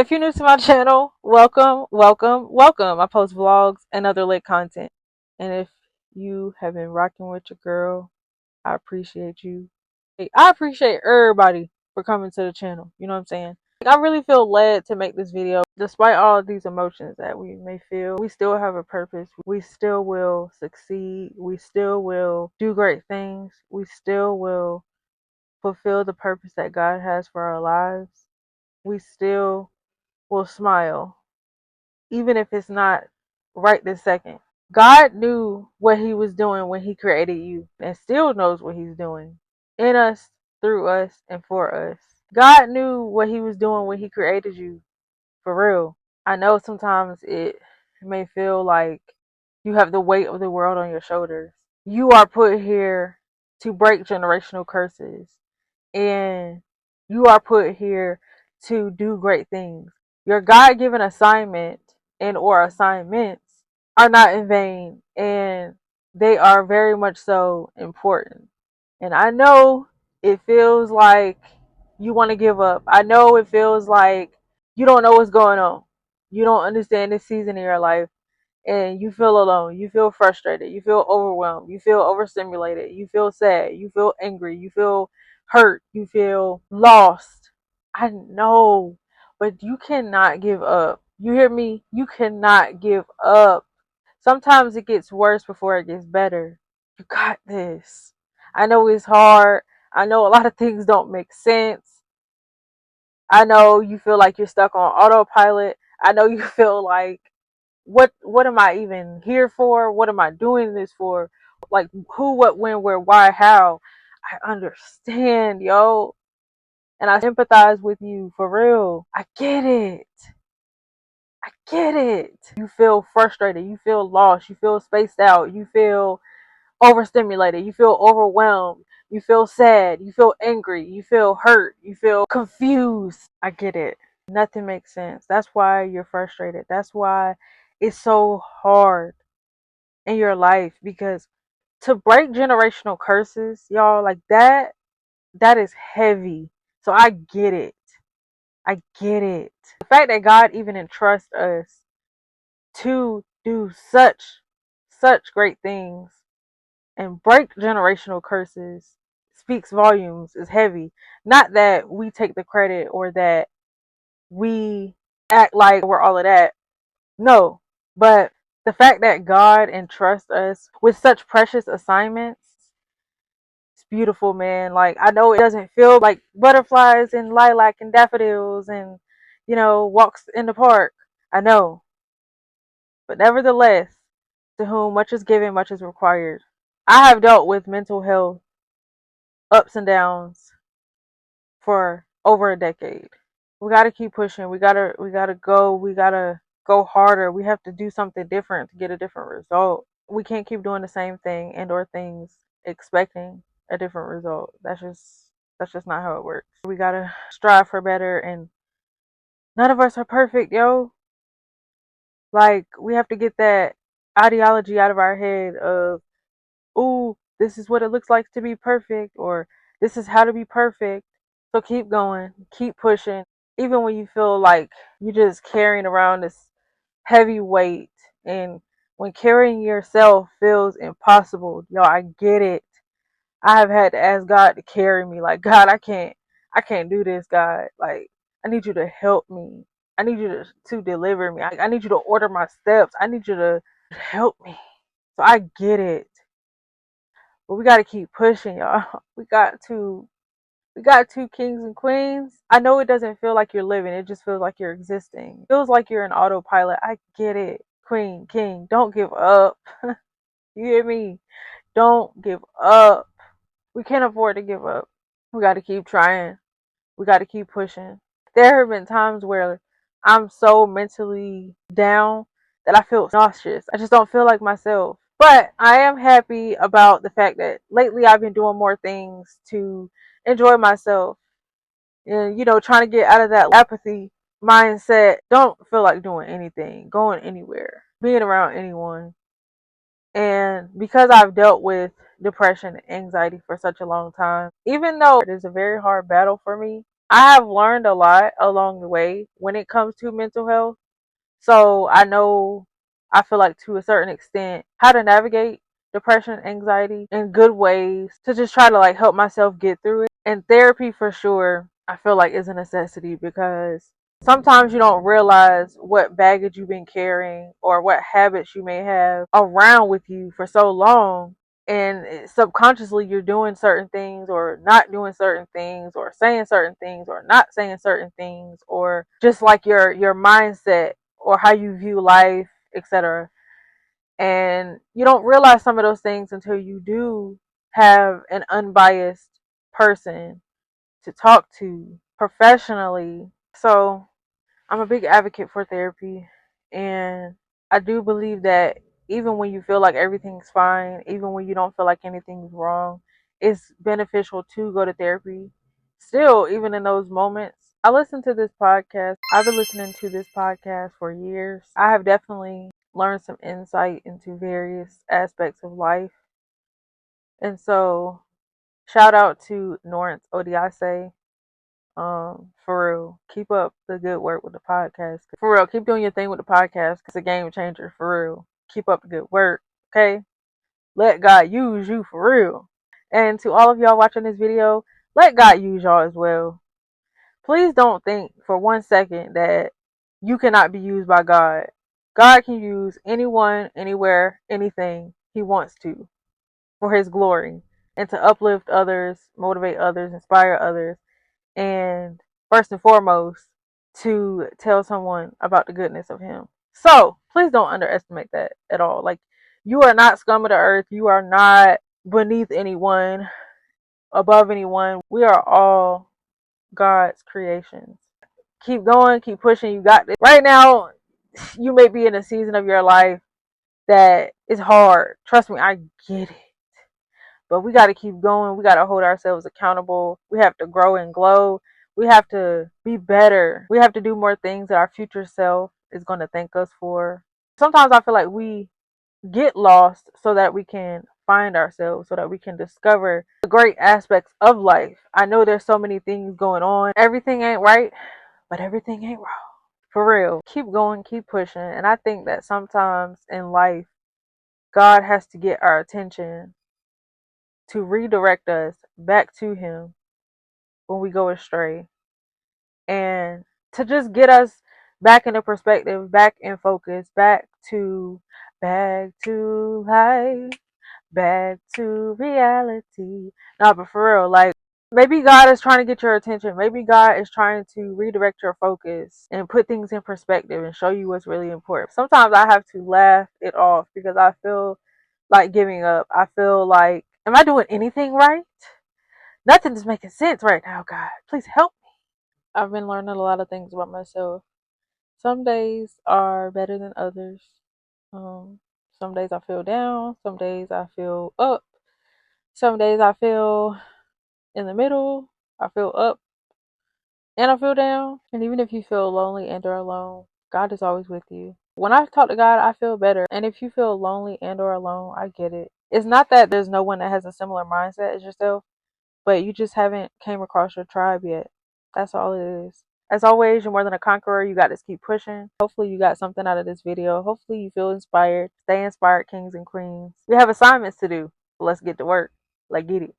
If you're new to my channel, welcome, welcome, welcome. I post vlogs and other lit content. And if you have been rocking with your girl, I appreciate you. Hey, I appreciate everybody for coming to the channel. You know what I'm saying? I really feel led to make this video. Despite all of these emotions that we may feel, we still have a purpose. We still will succeed. We still will do great things. We still will fulfill the purpose that God has for our lives. We still will smile, even if it's not right this second. God knew what he was doing when he created you and still knows what he's doing in us, through us, and for us. God knew what he was doing when he created you, for real. I know sometimes it may feel like you have the weight of the world on your shoulders. You are put here to break generational curses, and you are put here to do great things. Your God-given assignment and or assignments are not in vain, and they are very much so important. And I know it feels like you want to give up. I know it feels like you don't know what's going on. You don't understand this season in your life, and you feel alone, you feel frustrated, you feel overwhelmed, you feel overstimulated, you feel sad, you feel angry, you feel hurt, you feel lost. I know, but you cannot give up. You hear me? You cannot give up. Sometimes it gets worse before it gets better. You got this. I know it's hard. I know a lot of things don't make sense. I know you feel like you're stuck on autopilot. I know you feel like what am I even here for? What am I doing this for? Like who, what, when, where, why, how? I understand, yo. And I empathize with you for real. I get it. I get it. You feel frustrated. You feel lost. You feel spaced out. You feel overstimulated. You feel overwhelmed. You feel sad. You feel angry. You feel hurt. You feel confused. I get it. Nothing makes sense. That's why you're frustrated. That's why it's so hard in your life, because to break generational curses, y'all, like that is heavy. So I get it. I get it. The fact that God even entrusts us to do such great things and break generational curses speaks volumes, is heavy. Not that we take the credit or that we act like we're all of that. No, but the fact that God entrusts us with such precious assignments, it's beautiful, man. Like, I know it doesn't feel like butterflies and lilac and daffodils and, walks in the park. I know. But nevertheless, to whom much is given, much is required. I have dealt with mental health ups and downs for over a decade. We gotta keep pushing. We gotta go harder. We have to do something different to get a different result. We can't keep doing the same thing and or things expecting a different result. That's just not how it works. We gotta strive for better, and none of us are perfect, yo. Like, we have to get that ideology out of our head of, ooh, this is what it looks like to be perfect, or this is how to be perfect. So keep going, keep pushing, even when you feel like you're just carrying around this heavy weight. And when carrying yourself feels impossible, yo, I get it. I have had to ask God to carry me. Like, God, I can't do this, God. Like, I need you to help me. I need you to deliver me. I need you to order my steps. I need you to help me. So I get it. But we gotta keep pushing, y'all. We got two kings and queens. I know it doesn't feel like you're living, it just feels like you're existing. It feels like you're in autopilot. I get it. Queen, king, don't give up. You hear me? Don't give up. We can't afford to give up. We gotta keep trying. We gotta keep pushing. There have been times where I'm so mentally down that I feel nauseous. I just don't feel like myself. But I am happy about the fact that lately I've been doing more things to enjoy myself, and trying to get out of that apathy mindset. Don't feel like doing anything, going anywhere, being around anyone. And because I've dealt with depression and anxiety for such a long time, even though it is a very hard battle for me, I have learned a lot along the way when it comes to mental health. So I know, I feel like to a certain extent, how to navigate depression, anxiety in good ways to just try to like help myself get through it. And therapy for sure, I feel like is a necessity because sometimes you don't realize what baggage you've been carrying or what habits you may have around with you for so long, and subconsciously you're doing certain things or not doing certain things or saying certain things or not saying certain things, or just like your mindset or how you view life, etc. And you don't realize some of those things until you do have an unbiased person to talk to professionally. So I'm a big advocate for therapy, and I do believe that even when you feel like everything's fine, even when you don't feel like anything's wrong, it's beneficial to go to therapy. Still, even in those moments, I listen to this podcast. I've been listening to this podcast for years. I have definitely learned some insight into various aspects of life. And so, shout out to Norense Odiase. For real, keep up the good work with the podcast. For real, keep doing your thing with the podcast because it's a game changer. For real, keep up the good work. Okay, let God use you for real. And to all of y'all watching this video, let God use y'all as well. Please don't think for 1 second that you cannot be used by God. God can use anyone, anywhere, anything He wants to for His glory and to uplift others, motivate others, inspire others, and first and foremost, to tell someone about the goodness of Him. So please don't underestimate that at all. Like, you are not scum of the earth. You are not beneath anyone, above anyone. We are all God's creations. Keep going, keep pushing. You got this. Right now, you may be in a season of your life that is hard. Trust me, I get it. But we got to keep going. We got to hold ourselves accountable. We have to grow and glow. We have to be better. We have to do more things that our future self is going to thank us for. Sometimes I feel like we get lost so that we can find ourselves, so that we can discover the great aspects of life. I know there's so many things going on. Everything ain't right, but everything ain't wrong. For real. Keep going, keep pushing. And I think that sometimes in life, God has to get our attention to redirect us back to Him when we go astray, and to just get us back in the perspective, back in focus, back to life, back to reality. No, but for real, like, maybe God is trying to get your attention. Maybe God is trying to redirect your focus and put things in perspective and show you what's really important. Sometimes I have to laugh it off because I feel like giving up. I feel like, am I doing anything right? Nothing is making sense right now, God. Please help me. I've been learning a lot of things about myself. Some days are better than others. Um, some days I feel down. Some days I feel up. Some days I feel in the middle. I feel up and I feel down. And even if you feel lonely and or alone, God is always with you. When I talk to God, I feel better. And if you feel lonely and or alone, I get it. It's not that there's no one that has a similar mindset as yourself, but you just haven't came across your tribe yet. That's all it is. As always, you're more than a conqueror. You got to keep pushing. Hopefully you got something out of this video. Hopefully you feel inspired. Stay inspired, kings and queens. We have assignments to do. Let's get to work. Let's get it.